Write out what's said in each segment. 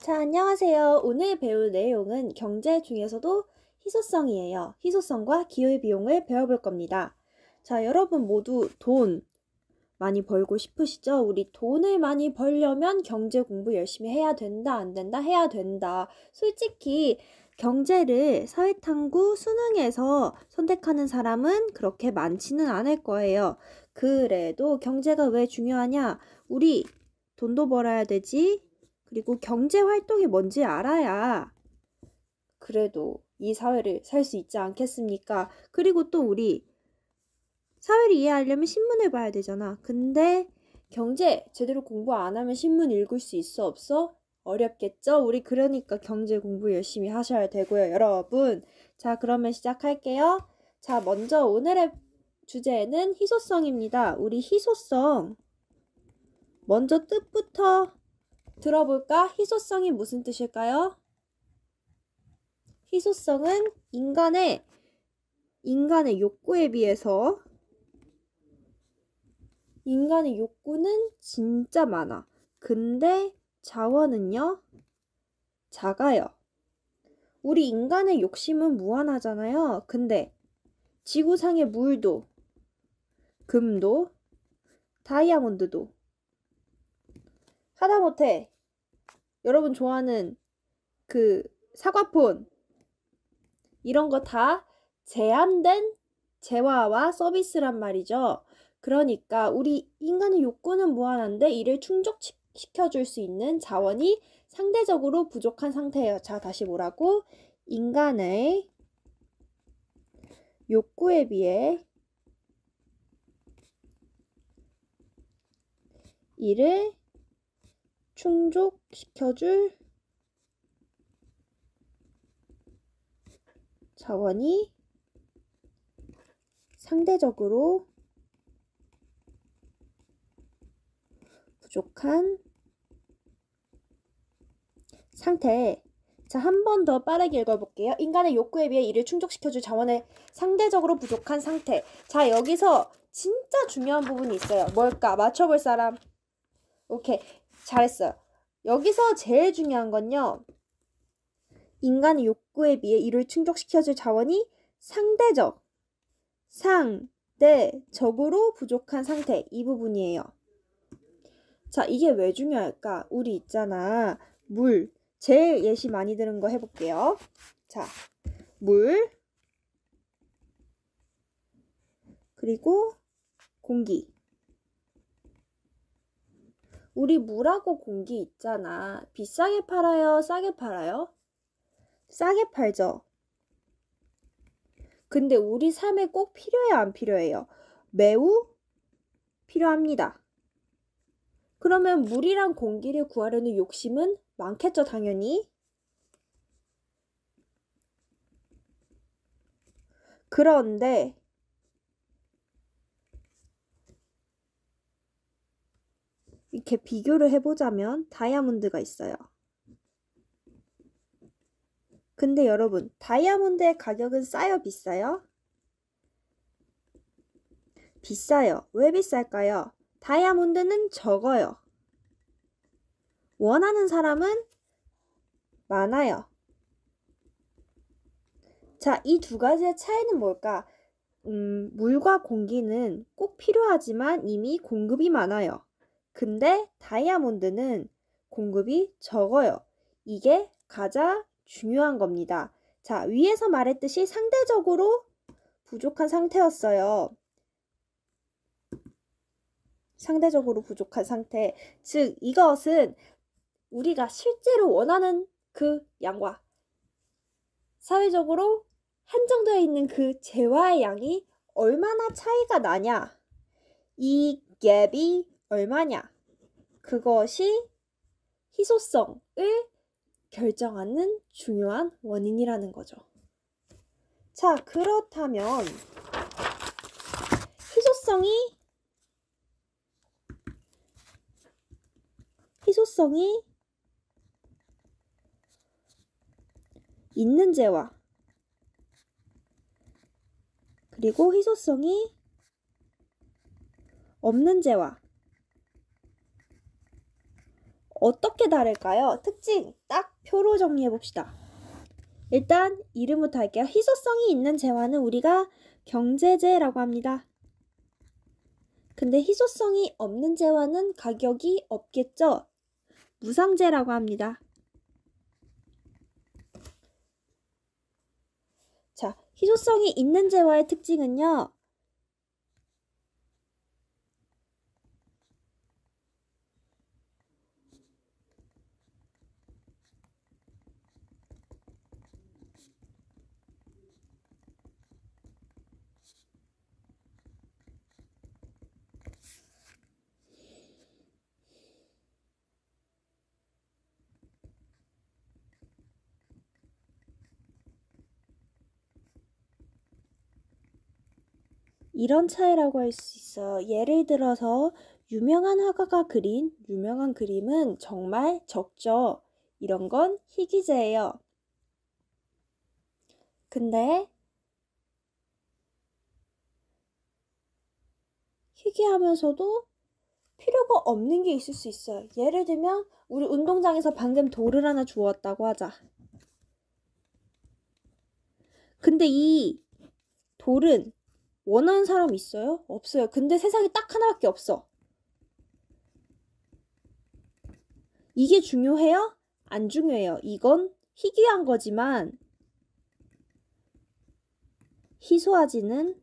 자, 안녕하세요. 오늘 배울 내용은 경제 중에서도 희소성이에요. 희소성과 기회비용을 배워볼 겁니다. 자, 여러분 모두 돈 많이 벌고 싶으시죠? 우리 돈을 많이 벌려면 경제 공부 열심히 해야 된다, 안 된다? 해야 된다. 솔직히 경제를 사회탐구 수능에서 선택하는 사람은 그렇게 많지는 않을 거예요. 그래도 경제가 왜 중요하냐? 우리 돈도 벌어야 되지. 그리고 경제 활동이 뭔지 알아야 그래도 이 사회를 살 수 있지 않겠습니까? 그리고 또 우리 사회를 이해하려면 신문을 봐야 되잖아. 근데 경제 제대로 공부 안 하면 신문 읽을 수 있어 없어? 어렵겠죠? 우리 그러니까 경제 공부 열심히 하셔야 되고요, 여러분. 자, 그러면 시작할게요. 자, 먼저 오늘의 주제는 희소성입니다. 우리 희소성 먼저 뜻부터 들어볼까? 희소성이 무슨 뜻일까요? 희소성은 인간의 욕구에 비해서 인간의 욕구는 진짜 많아. 근데 자원은요? 작아요. 우리 인간의 욕심은 무한하잖아요. 근데 지구상의 물도, 금도, 다이아몬드도 하다못해 여러분 좋아하는 그 사과폰 이런 거 다 제한된 재화와 서비스란 말이죠. 그러니까 우리 인간의 욕구는 무한한데 이를 충족시켜줄 수 있는 자원이 상대적으로 부족한 상태예요. 자, 다시 뭐라고? 인간의 욕구에 비해 이를 충족시켜줄 자원이 상대적으로 부족한 상태. 자, 한 번 더 빠르게 읽어볼게요. 인간의 욕구에 비해 이를 충족시켜줄 자원의 상대적으로 부족한 상태. 자, 여기서 진짜 중요한 부분이 있어요. 뭘까? 맞춰볼 사람? 오케이, 잘했어요. 여기서 제일 중요한 건요. 인간의 욕구에 비해 이를 충족시켜줄 자원이 상대적으로 부족한 상태. 이 부분이에요. 자, 이게 왜 중요할까? 우리 있잖아. 물. 제일 예시 많이 들은 거 해볼게요. 자, 물. 그리고 공기. 우리 물하고 공기 있잖아. 비싸게 팔아요? 싸게 팔아요? 싸게 팔죠. 근데 우리 삶에 꼭 필요해요? 안 필요해요? 매우 필요합니다. 그러면 물이랑 공기를 구하려는 욕심은 많겠죠, 당연히. 그런데 이렇게 비교를 해보자면 다이아몬드가 있어요. 근데 여러분, 다이아몬드의 가격은 싸요, 비싸요? 비싸요. 왜 비쌀까요? 다이아몬드는 적어요. 원하는 사람은 많아요. 자, 이 두 가지의 차이는 뭘까? 물과 공기는 꼭 필요하지만 이미 공급이 많아요. 근데 다이아몬드는 공급이 적어요. 이게 가장 중요한 겁니다. 자, 위에서 말했듯이 상대적으로 부족한 상태였어요. 상대적으로 부족한 상태. 즉, 이것은 우리가 실제로 원하는 그 양과 사회적으로 한정되어 있는 그 재화의 양이 얼마나 차이가 나냐. 이 갭이 얼마냐. 그것이 희소성을 결정하는 중요한 원인이라는 거죠. 자, 그렇다면 희소성이 있는 재화 그리고 희소성이 없는 재화 어떻게 다를까요? 특징 딱 표로 정리해 봅시다. 일단 이름부터 할게요. 희소성이 있는 재화는 우리가 경제재라고 합니다. 근데 희소성이 없는 재화는 가격이 없겠죠? 무상재라고 합니다. 자, 희소성이 있는 재화의 특징은요. 이런 차이라고 할 수 있어요. 예를 들어서 유명한 화가가 그린 유명한 그림은 정말 적죠. 이런 건 희귀재예요. 근데 희귀하면서도 필요가 없는 게 있을 수 있어요. 예를 들면 우리 운동장에서 방금 돌을 하나 주웠다고 하자. 근데 이 돌은 원하는 사람 있어요? 없어요. 근데 세상에 딱 하나밖에 없어. 이게 중요해요? 안 중요해요. 이건 희귀한 거지만 희소하지는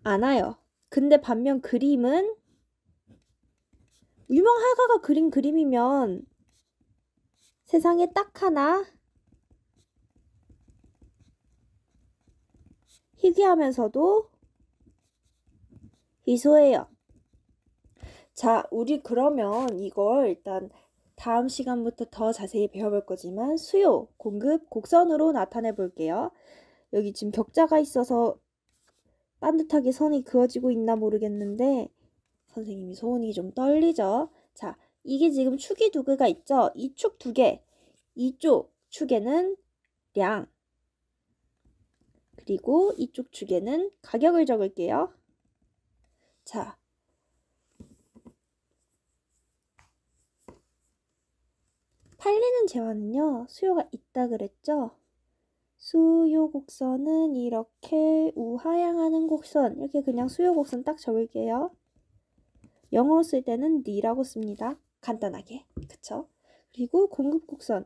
않아요. 근데 반면 그림은 유명 화가가 그린 그림이면 세상에 딱 하나 희귀하면서도 희소해요. 자, 우리 그러면 이걸 일단 다음 시간부터 더 자세히 배워볼 거지만 수요, 공급, 곡선으로 나타내 볼게요. 여기 지금 격자가 있어서 반듯하게 선이 그어지고 있나 모르겠는데 선생님이 손이 좀 떨리죠? 자, 이게 지금 축이 두 개가 있죠? 이 축 두 개, 이쪽 축에는 량, 그리고 이쪽 축에는 가격을 적을게요. 자, 팔리는 재화는요, 수요가 있다 그랬죠? 수요 곡선은 이렇게 우하향하는 곡선, 이렇게 그냥 수요 곡선 딱 적을게요. 영어로 쓸 때는 니라고 씁니다. 간단하게, 그쵸? 그리고 공급 곡선,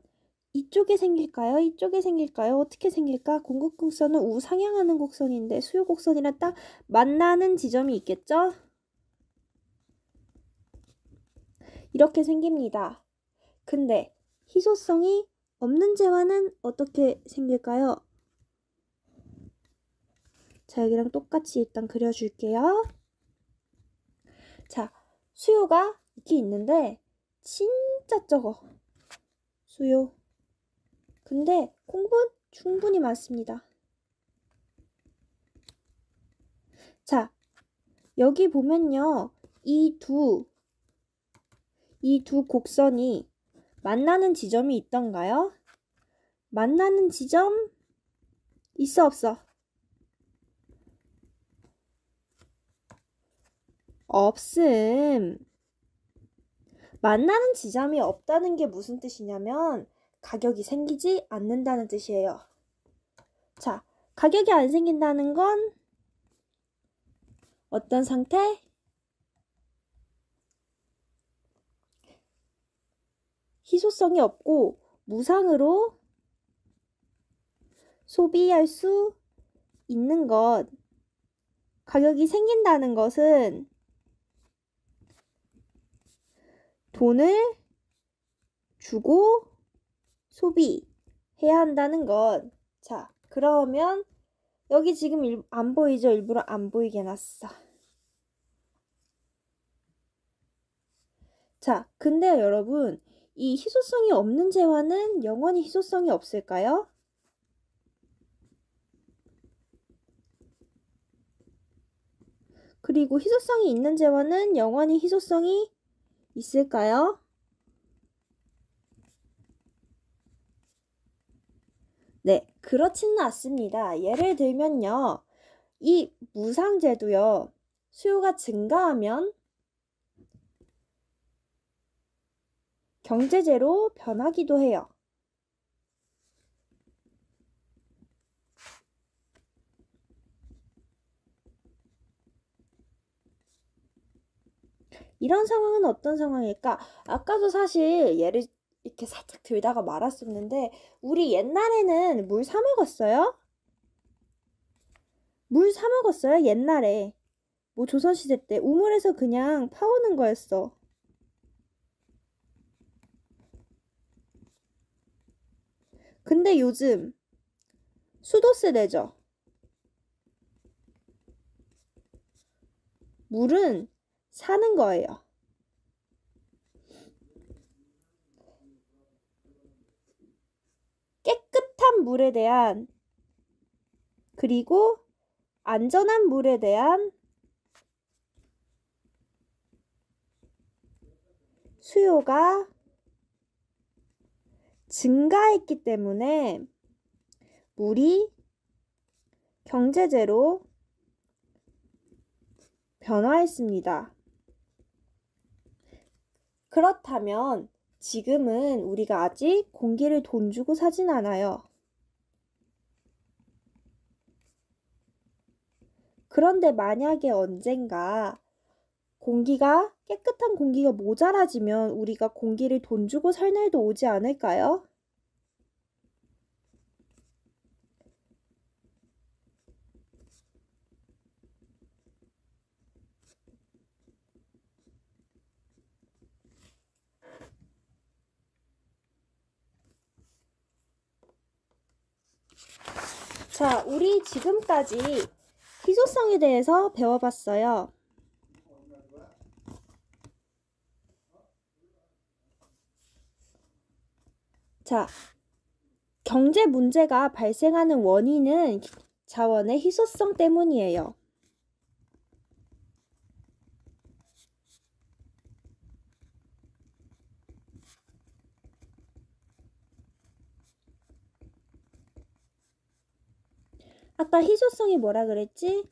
이쪽에 생길까요? 이쪽에 생길까요? 어떻게 생길까? 공급 곡선은 우상향하는 곡선인데 수요 곡선이랑 딱 만나는 지점이 있겠죠? 이렇게 생깁니다. 근데 희소성이 없는 재화는 어떻게 생길까요? 자, 여기랑 똑같이 일단 그려줄게요. 자, 수요가 이렇게 있는데 진짜 적어. 수요. 근데 공급은 충분히 많습니다. 자, 여기 보면요. 이 두 곡선이 만나는 지점이 있던가요? 만나는 지점 있어 없어? 없음. 만나는 지점이 없다는 게 무슨 뜻이냐면 가격이 생기지 않는다는 뜻이에요. 자, 가격이 안 생긴다는 건 어떤 상태? 희소성이 없고 무상으로 소비할 수 있는 것. 가격이 생긴다는 것은 돈을 주고 소비해야 한다는 것. 자, 그러면 여기 지금 안 보이죠? 일부러 안 보이게 해놨어. 자, 근데요, 여러분. 이 희소성이 없는 재화는 영원히 희소성이 없을까요? 그리고 희소성이 있는 재화는 영원히 희소성이 있을까요? 네, 그렇지는 않습니다. 예를 들면요. 이 무상재도요. 수요가 증가하면 경제재로 변하기도 해요. 이런 상황은 어떤 상황일까? 아까도 사실 예를 이렇게 살짝 들다가 말았었는데 우리 옛날에는 물 사 먹었어요? 물 사 먹었어요? 옛날에. 뭐 조선시대 때 우물에서 그냥 파오는 거였어. 근데 요즘 수도세 내죠. 물은 사는 거예요. 깨끗한 물에 대한 그리고 안전한 물에 대한 수요가 증가했기 때문에 물이 경제재로 변화했습니다. 그렇다면 지금은 우리가 아직 공기를 돈 주고 사진 않아요. 그런데 만약에 언젠가 깨끗한 공기가 모자라지면 우리가 공기를 돈 주고 살 날도 오지 않을까요? 자, 우리 지금까지 희소성에 대해서 배워봤어요. 자, 경제 문제가 발생하는 원인은 자원의 희소성 때문이에요. 아까 희소성이 뭐라 그랬지?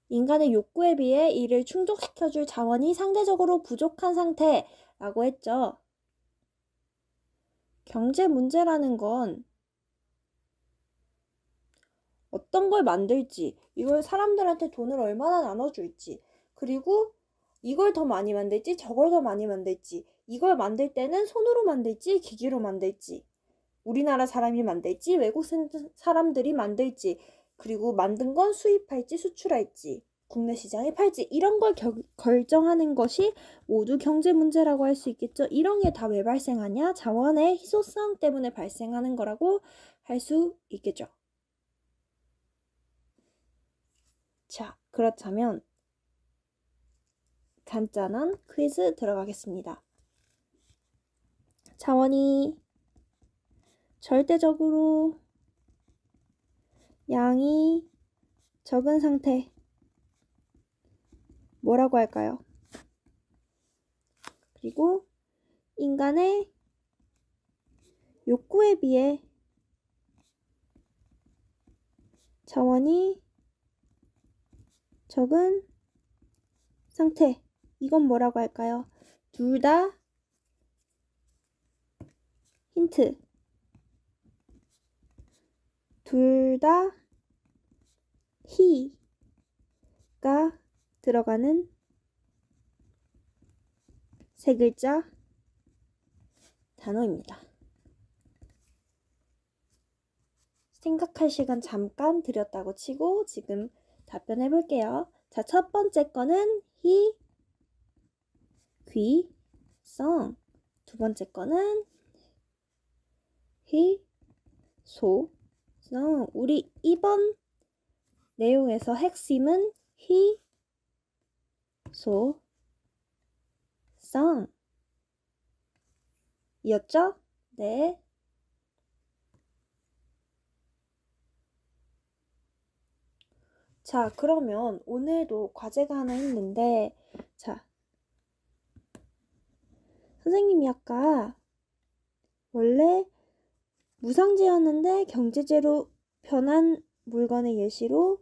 인간의 욕구에 비해 이를 충족시켜줄 자원이 상대적으로 부족한 상태라고 했죠. 경제 문제라는 건 어떤 걸 만들지, 이걸 사람들한테 돈을 얼마나 나눠줄지, 그리고 이걸 더 많이 만들지, 저걸 더 많이 만들지, 이걸 만들 때는 손으로 만들지, 기계로 만들지, 우리나라 사람이 만들지, 외국 사람들이 만들지, 그리고 만든 건 수입할지 수출할지 국내 시장에 팔지, 이런 걸 결정하는 것이 모두 경제 문제라고 할 수 있겠죠. 이런 게 다 왜 발생하냐? 자원의 희소성 때문에 발생하는 거라고 할 수 있겠죠. 자, 그렇다면 간단한 퀴즈 들어가겠습니다. 자원이 절대적으로 양이 적은 상태 뭐라고 할까요? 그리고 인간의 욕구에 비해 자원이 적은 상태, 이건 뭐라고 할까요? 둘 다 힌트. 둘 다 희가 들어가는 세 글자 단어입니다. 생각할 시간 잠깐 드렸다고 치고 지금 답변해 볼게요. 자, 첫 번째 거는 희, 귀, 성. 두 번째 거는 희, 소, 성. 우리 이번 내용에서 핵심은 희, 소, 성 이었죠? 네. 자, 그러면 오늘도 과제가 하나 있는데, 자, 선생님이 아까 원래 무상재였는데 경제재로 변한 물건의 예시로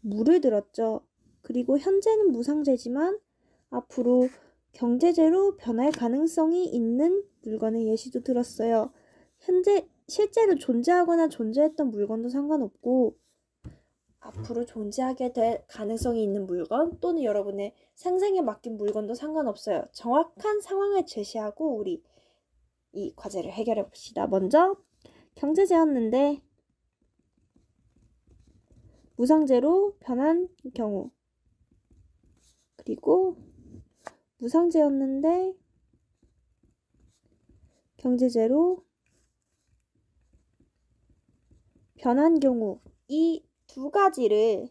물을 들었죠. 그리고 현재는 무상재지만 앞으로 경제재로 변할 가능성이 있는 물건의 예시도 들었어요. 현재 실제로 존재하거나 존재했던 물건도 상관없고 앞으로 존재하게 될 가능성이 있는 물건 또는 여러분의 상상에 맡긴 물건도 상관없어요. 정확한 상황을 제시하고 우리 이 과제를 해결해 봅시다. 먼저 경제재였는데 무상재로 변한 경우, 그리고 무상재였는데 경제재로 변한 경우, 이 두 가지를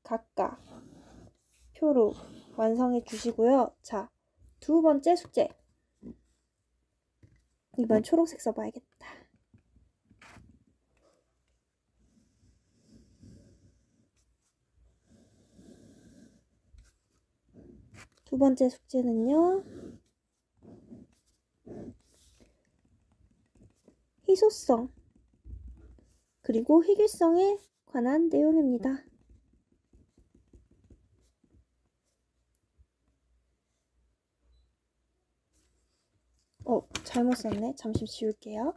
각각 표로 완성해 주시고요. 자, 두 번째 숙제. 이번 초록색 써봐야겠다. 두 번째 숙제는요. 희소성 그리고 희귀성에 관한 내용입니다. 잘못 썼네. 잠시 지울게요.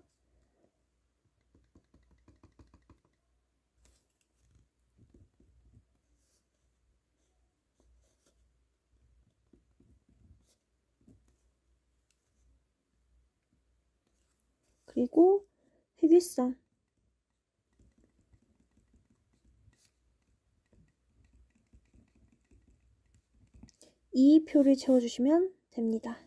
그리고 희귀성. 이 표를 채워주시면 됩니다.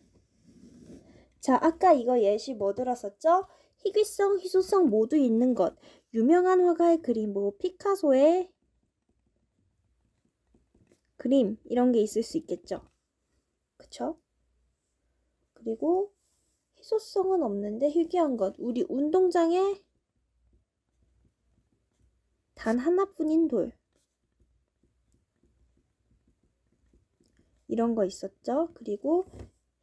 자, 아까 이거 예시 뭐 들었었죠? 희귀성, 희소성 모두 있는 것. 유명한 화가의 그림, 뭐 피카소의 그림 이런 게 있을 수 있겠죠. 그쵸? 그리고 희소성은 없는데 희귀한 것. 우리 운동장에 단 하나뿐인 돌. 이런 거 있었죠. 그리고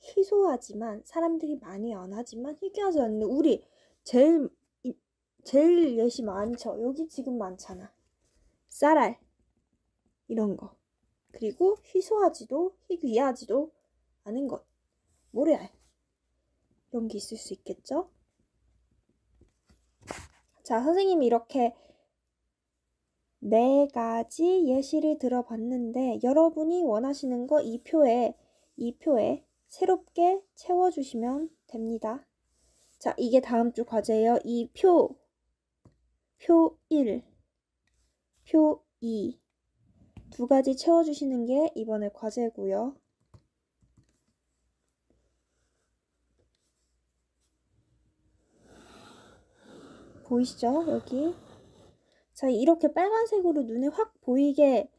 희소하지만 사람들이 많이 안 하지만 희귀하지 않는 우리 제일 예시 많죠. 여기 지금 많잖아. 쌀알 이런 거. 그리고 희소하지도 희귀하지도 않은 것. 모래알 이런 게 있을 수 있겠죠. 자, 선생님이 이렇게 4가지 예시를 들어봤는데 여러분이 원하시는 거 이 표에 새롭게 채워주시면 됩니다. 자, 이게 다음 주 과제예요. 이 표 1, 표 2 두 가지 채워주시는 게 이번에 과제고요. 보이시죠? 여기. 자, 이렇게 빨간색으로 눈에 확 보이게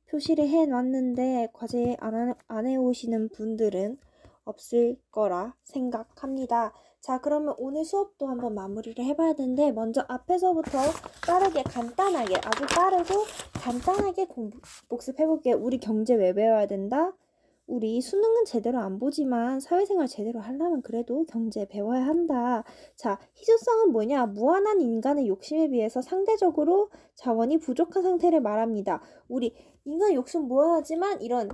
표시를 해놨는데 과제 안 해오시는 분들은 없을 거라 생각합니다. 자, 그러면 오늘 수업도 한번 마무리를 해봐야 되는데 먼저 앞에서부터 빠르게 간단하게 아주 빠르고 간단하게 복습해볼게요. 우리 경제 왜 배워야 된다? 우리 수능은 제대로 안 보지만 사회생활 제대로 하려면 그래도 경제 배워야 한다. 자, 희소성은 뭐냐? 무한한 인간의 욕심에 비해서 상대적으로 자원이 부족한 상태를 말합니다. 우리 인간 욕심 무한하지만 이런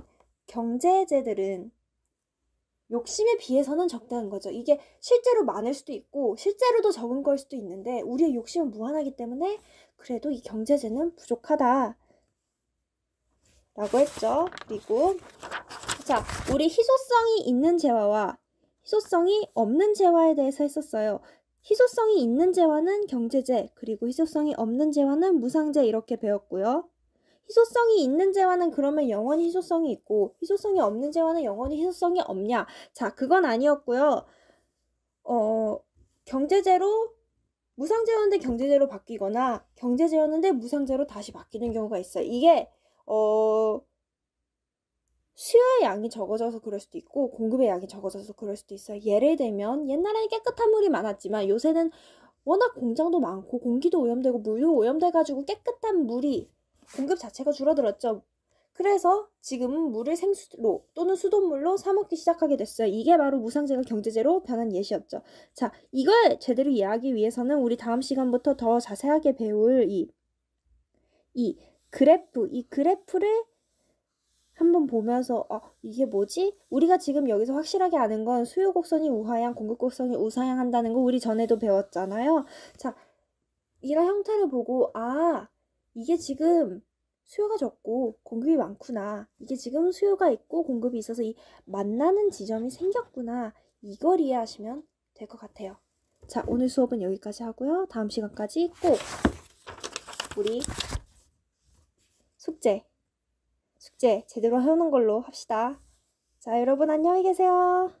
경제제들은 욕심에 비해서는 적다는 거죠. 이게 실제로 많을 수도 있고 실제로도 적은 걸 수도 있는데 우리의 욕심은 무한하기 때문에 그래도 이 경제제는 부족하다 라고 했죠. 그리고 자, 우리 희소성이 있는 재화와 희소성이 없는 재화에 대해서 했었어요. 희소성이 있는 재화는 경제재, 그리고 희소성이 없는 재화는 무상재 이렇게 배웠고요. 희소성이 있는 재화는 그러면 영원히 희소성이 있고 희소성이 없는 재화는 영원히 희소성이 없냐? 자, 그건 아니었고요. 경제재로 무상재였는데 경제재로 바뀌거나 경제재였는데 무상재로 다시 바뀌는 경우가 있어요. 이게 수요의 양이 적어져서 그럴 수도 있고 공급의 양이 적어져서 그럴 수도 있어요. 예를 들면 옛날에는 깨끗한 물이 많았지만 요새는 워낙 공장도 많고 공기도 오염되고 물도 오염돼가지고 깨끗한 물이 공급 자체가 줄어들었죠. 그래서 지금은 물을 생수로 또는 수돗물로 사 먹기 시작하게 됐어요. 이게 바로 무상재가 경제재로 변한 예시였죠. 자, 이걸 제대로 이해하기 위해서는 우리 다음 시간부터 더 자세하게 배울 이 그래프를 한번 보면서 이게 뭐지? 우리가 지금 여기서 확실하게 아는 건 수요 곡선이 우하향, 공급 곡선이 우상향 한다는 거 우리 전에도 배웠잖아요. 자, 이런 형태를 보고 이게 지금 수요가 적고 공급이 많구나. 이게 지금 수요가 있고 공급이 있어서 이 만나는 지점이 생겼구나. 이걸 이해하시면 될 것 같아요. 자, 오늘 수업은 여기까지 하고요. 다음 시간까지 꼭 우리 숙제 제대로 해오는 걸로 합시다. 자, 여러분 안녕히 계세요.